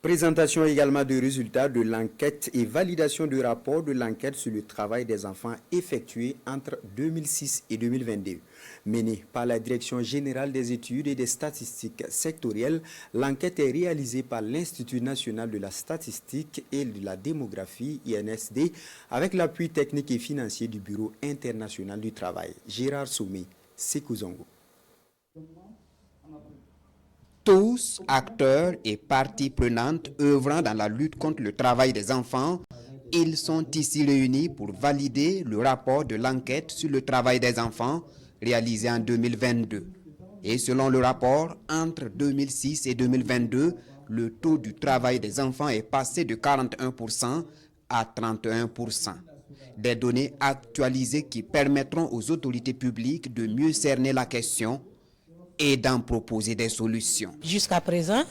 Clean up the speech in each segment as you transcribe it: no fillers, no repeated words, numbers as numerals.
Présentation également des résultats de l'enquête et validation du rapport de l'enquête sur le travail des enfants effectué entre 2006 et 2022. Menée par la Direction générale des études et des statistiques sectorielles, l'enquête est réalisée par l'Institut national de la statistique et de la démographie, INSD, avec l'appui technique et financier du Bureau international du travail. Gérard Soumé, Sékou Zongo. Tous, acteurs et parties prenantes œuvrant dans la lutte contre le travail des enfants, ils sont ici réunis pour valider le rapport de l'enquête sur le travail des enfants réalisé en 2022. Et selon le rapport, entre 2006 et 2022, le taux du travail des enfants est passé de 41% à 31%. Des données actualisées qui permettront aux autorités publiques de mieux cerner la question et d'en proposer des solutions. Jusqu'à présent,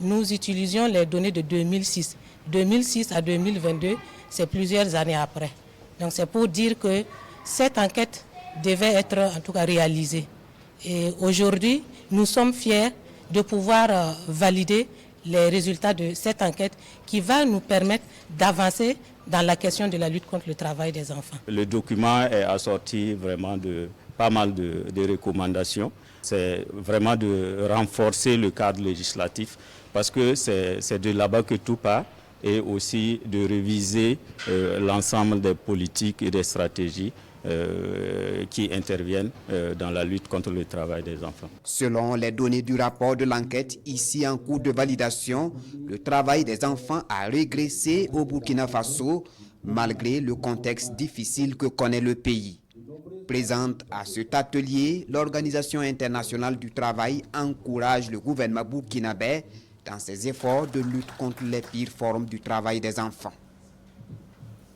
nous utilisions les données de 2006. 2006 à 2022, c'est plusieurs années après. Donc c'est pour dire que cette enquête devait être en tout cas réalisée. Et aujourd'hui, nous sommes fiers de pouvoir valider les résultats de cette enquête qui va nous permettre d'avancer dans la question de la lutte contre le travail des enfants. Le document est assorti vraiment de pas mal de recommandations. C'est vraiment de renforcer le cadre législatif parce que c'est de là-bas que tout part et aussi de réviser l'ensemble des politiques et des stratégies qui interviennent dans la lutte contre le travail des enfants. Selon les données du rapport de l'enquête, ici en cours de validation, le travail des enfants a régressé au Burkina Faso malgré le contexte difficile que connaît le pays. Présente à cet atelier, l'Organisation internationale du travail encourage le gouvernement burkinabé dans ses efforts de lutte contre les pires formes du travail des enfants.